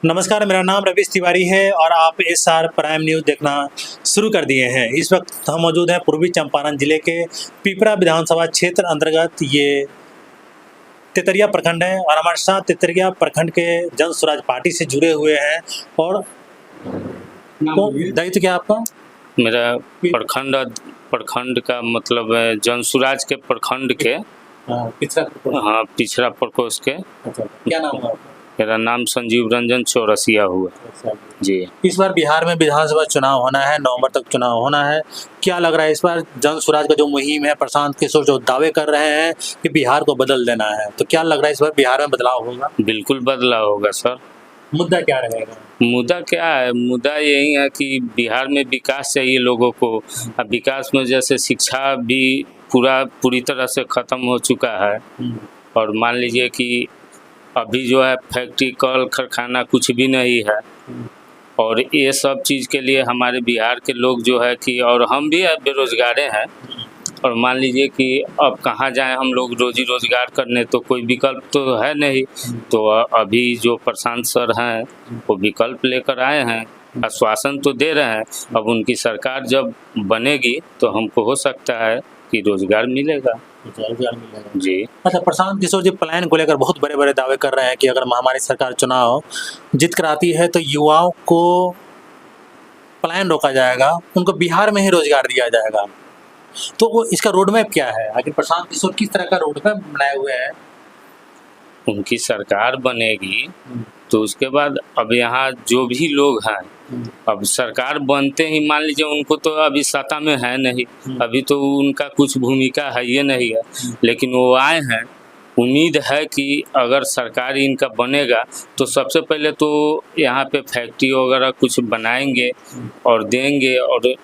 नमस्कार, मेरा नाम रवीश तिवारी है और आप एसआर प्राइम न्यूज़ देखना शुरू कर दिए हैं। इस वक्त हम मौजूद हैं पूर्वी चंपारण जिले के पिपरा विधानसभा क्षेत्र अंतर्गत। ये तेतरिया प्रखंड है और हमारे साथ तेतरिया प्रखंड के जन स्वराज पार्टी से जुड़े हुए हैं। और दायित्व क्या आपका? मेरा प्रखंड का मतलब है जन स्वराज के प्रखंड के पिछड़ा प्रकोष्ठ के। क्या नाम है आपका? मेरा नाम संजीव रंजन चौरसिया हुआ जी। इस बार बिहार में विधानसभा चुनाव होना है, नवंबर तक चुनाव होना है। क्या लग रहा है इस बार जन स्वराज का जो मुहिम है, प्रशांत किशोर जो दावे कर रहे हैं कि बिहार को बदल देना है, तो क्या लग रहा है इस बार बिहार में बदलाव होगा? बिल्कुल बदलाव होगा सर। मुद्दा क्या रहेगा? मुद्दा क्या है? मुद्दा यही है कि बिहार में विकास चाहिए लोगों को। अब विकास में जैसे शिक्षा भी पूरी तरह से ख़त्म हो चुका है। और मान लीजिए कि अभी जो है फैक्ट्री कल कारखाना कुछ भी नहीं है। और ये सब चीज़ के लिए हमारे बिहार के लोग जो है कि, और हम भी बेरोजगार हैं। और मान लीजिए कि अब कहाँ जाएं हम लोग रोजी रोजगार करने, तो कोई विकल्प तो है नहीं। तो अभी जो प्रशांत सर हैं वो विकल्प लेकर आए हैं, आश्वासन तो दे रहे हैं। अब उनकी सरकार जब बनेगी तो हमको हो सकता है कि रोजगार मिलेगा जी। अच्छा, प्रशांत किशोर जी प्लान को लेकर बहुत बड़े बड़े दावे कर रहे हैं कि अगर हमारी सरकार चुनाव जीत कर आती है तो युवाओं को प्लान रोका जाएगा, उनको बिहार में ही रोजगार दिया जाएगा। तो वो इसका रोड मैप क्या है? आखिर प्रशांत किशोर किस तरह का रोड मैप बनाए हुए हैं? उनकी सरकार बनेगी तो उसके बाद अब यहाँ जो भी लोग हैं, अब सरकार बनते ही मान लीजिए उनको तो अभी सत्ता में है नहीं, अभी तो उनका कुछ भूमिका है ये नहीं है। लेकिन वो आए हैं, उम्मीद है कि अगर सरकार इनका बनेगा तो सबसे पहले तो यहाँ पे फैक्ट्री वगैरह कुछ बनाएंगे और देंगे। और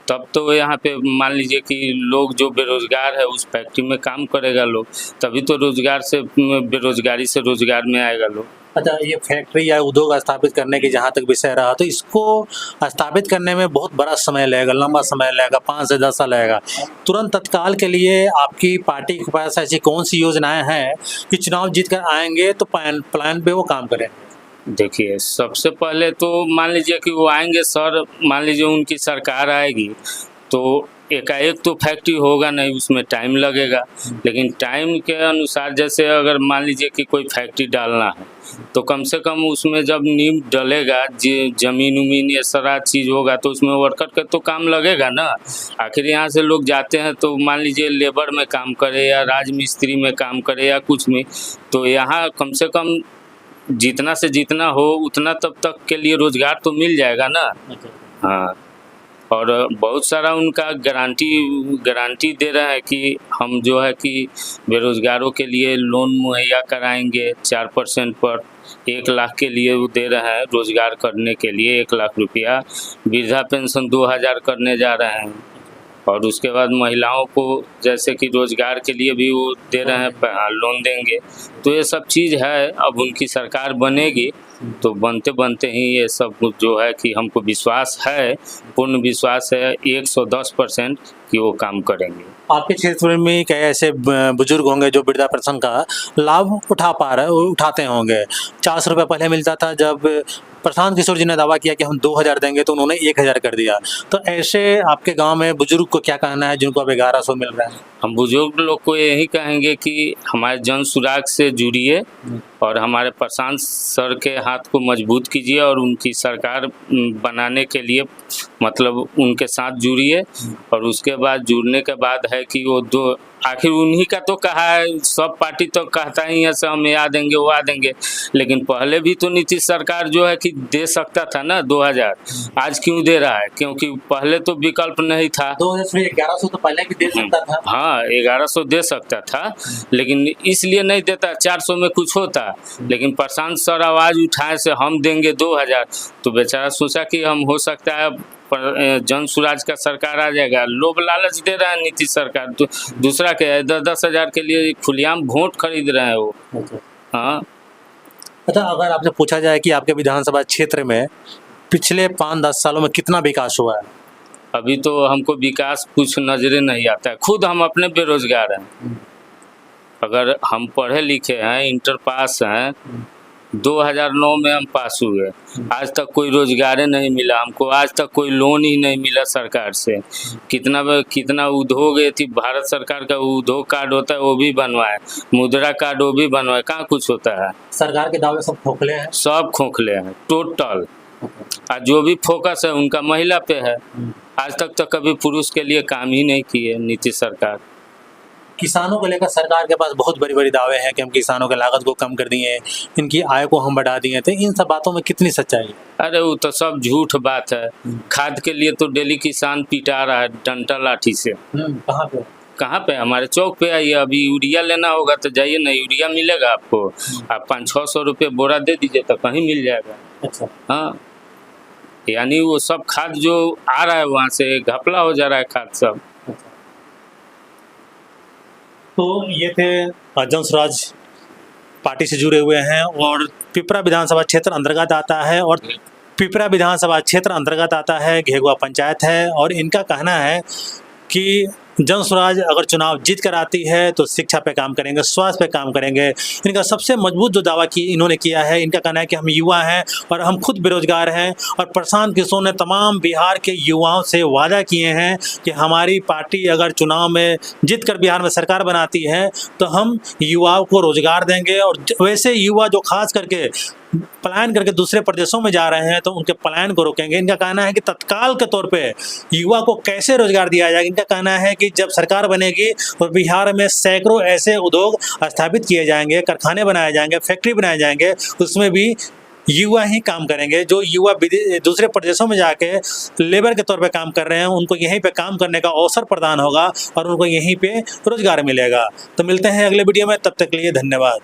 तब तो यहाँ पे मान लीजिए कि लोग जो बेरोजगार है उस फैक्ट्री में काम करेगा लोग, तभी तो बेरोजगारी से रोजगार में आएगा लोग। अच्छा, ये फैक्ट्री या उद्योग स्थापित करने की जहाँ तक विषय रहा, तो इसको स्थापित करने में बहुत बड़ा समय लगेगा, लंबा समय लगेगा, 5 से 10 साल लगेगा। तुरंत तत्काल के लिए आपकी पार्टी के पास ऐसी कौन सी योजनाएं हैं कि चुनाव जीत कर आएंगे तो प्लान पे वो काम करेंगे? देखिए, सबसे पहले तो मान लीजिए कि वो आएंगे सर, मान लीजिए उनकी सरकार आएगी तो एकाएक तो फैक्ट्री होगा नहीं, उसमें टाइम लगेगा। लेकिन टाइम के अनुसार जैसे अगर मान लीजिए कि कोई फैक्ट्री डालना है तो कम से कम उसमें जब नींव डलेगा, जमीन उमीन ये सारा चीज़ होगा तो उसमें वर्कर का तो काम लगेगा ना। आखिर यहाँ से लोग जाते हैं तो मान लीजिए लेबर में काम करे या राजमिस्त्री में काम करे या कुछ में, तो यहाँ कम से कम जितना से जितना हो उतना तब तक के लिए रोजगार तो मिल जाएगा ना। हाँ, और बहुत सारा उनका गारंटी दे रहा है कि हम जो है कि बेरोजगारों के लिए लोन मुहैया कराएंगे 4% पर। 1 लाख के लिए वो दे रहे हैं रोजगार करने के लिए 1 लाख रुपया। वृद्धा पेंशन 2000 करने जा रहे हैं। और उसके बाद महिलाओं को जैसे कि रोजगार के लिए भी वो दे रहे हैं, लोन देंगे। तो ये सब चीज़ है। अब उनकी सरकार बनेगी तो बनते ही ये सब कुछ जो है कि हमको विश्वास है, पूर्ण विश्वास है 110% कि वो काम करेंगे। आपके क्षेत्र में कई ऐसे बुजुर्ग होंगे जो वृद्धा पेंशन का लाभ उठाते होंगे। 400 रुपये पहले मिलता था, जब प्रशांत किशोर जी ने दावा किया कि हम 2000 देंगे तो उन्होंने 1000 कर दिया। तो ऐसे आपके गांव में बुजुर्ग को क्या कहना है जिनको अब 1100 मिल रहा है? हम बुजुर्ग लोग को यही कहेंगे कि हमारे जन सुराग से जुड़िए और हमारे प्रशांत सर के हाथ को मजबूत कीजिए और उनकी सरकार बनाने के लिए मतलब उनके साथ जुड़िए। और उसके बाद जुड़ने के बाद है कि वो आखिर उन्हीं का तो कहा है, सब पार्टी तो कहता ही है हम ये आ देंगे वो आ देंगे। लेकिन पहले भी तो नीतीश सरकार जो है कि दे सकता था ना 2000, आज क्यों दे रहा है? क्योंकि पहले तो विकल्प नहीं था। 1100 तो पहले भी दे सकता था। हाँ, 1100 दे सकता था, लेकिन इसलिए नहीं देता, 400 में कुछ होता। लेकिन प्रशांत सर आवाज़ उठाए से हम देंगे 2000, तो बेचारा सोचा कि हम हो सकता है जन स्वराज का सरकार आ जाएगा। लोभ लालच दे रहा है नीतीश सरकार, तो दूसरा क्या है? 10-10 हज़ार के लिए खुलेआम वोट खरीद रहे हैं वो। हाँ। अच्छा, अगर आपसे पूछा जाए कि आपके विधानसभा क्षेत्र में पिछले 5-10 सालों में कितना विकास हुआ है? अभी तो हमको विकास कुछ नजरे नहीं आता है। खुद हम अपने बेरोजगार हैं। अगर हम पढ़े लिखे हैं, इंटर पास हैं, 2009 में हम पास हुए, आज तक कोई रोजगार नहीं मिला हमको, आज तक कोई लोन ही नहीं मिला सरकार से। कितना उद्योग थी, भारत सरकार का उद्योग कार्ड होता है वो भी बनवाए, मुद्रा कार्ड वो भी बनवाए, कहाँ कुछ होता है। सरकार के दावे सब खोखले हैं। सब खोखले हैं टोटल, और जो भी फोकस है उनका महिला पे है। आज तक तो कभी पुरुष के लिए काम ही नहीं किए नीतीश सरकार। किसानों को लेकर सरकार के पास बहुत बड़ी बड़ी दावे हैं कि हम किसानों की लागत को कम कर दिए, इनकी आय को हम बढ़ा दिए थे। इन सब बातों में कितनी सच्चाई है? अरे वो तो सब झूठ बात है। खाद के लिए तो डेली किसान पिटा रहा है डंटा लाठी से। कहाँ पे? कहाँ पे? हमारे चौक पे आइए, अभी यूरिया लेना होगा तो जाइए ना, यूरिया मिलेगा आपको। आप 500-600 रुपये बोरा दे दीजिए तो कहीं मिल जाएगा। अच्छा। हाँ, यानी वो सब खाद जो आ रहा है वहाँ से घपला हो जा रहा है खाद सब। तो ये थे जनसुराज पार्टी से जुड़े हुए हैं और पिपरा विधानसभा क्षेत्र अंतर्गत आता है, और पिपरा विधानसभा क्षेत्र अंतर्गत आता है घेगुआ पंचायत है। और इनका कहना है कि जनसुराज अगर चुनाव जीत कर आती है तो शिक्षा पे काम करेंगे, स्वास्थ्य पे काम करेंगे। इनका सबसे मजबूत जो दावा इन्होंने किया है, इनका कहना है कि हम युवा हैं और हम खुद बेरोजगार हैं, और प्रशांत किशोर ने तमाम बिहार के युवाओं से वादा किए हैं कि हमारी पार्टी अगर चुनाव में जीत कर बिहार में सरकार बनाती है तो हम युवाओं को रोजगार देंगे। और वैसे युवा जो खास करके पलायन करके दूसरे प्रदेशों में जा रहे हैं तो उनके पलायन को रोकेंगे। इनका कहना है कि तत्काल के तौर पे युवा को कैसे रोजगार दिया जाएगा। इनका कहना है कि जब सरकार बनेगी और बिहार में सैकड़ों ऐसे उद्योग स्थापित किए जाएंगे, कारखाने बनाए जाएंगे, फैक्ट्री बनाए जाएंगे, उसमें भी युवा ही काम करेंगे। जो युवा दूसरे प्रदेशों में जाके लेबर के तौर पे काम कर रहे हैं उनको यहीं पे काम करने का अवसर प्रदान होगा और उनको यहीं पे रोजगार मिलेगा। तो मिलते हैं अगले वीडियो में, तब तक के लिए धन्यवाद।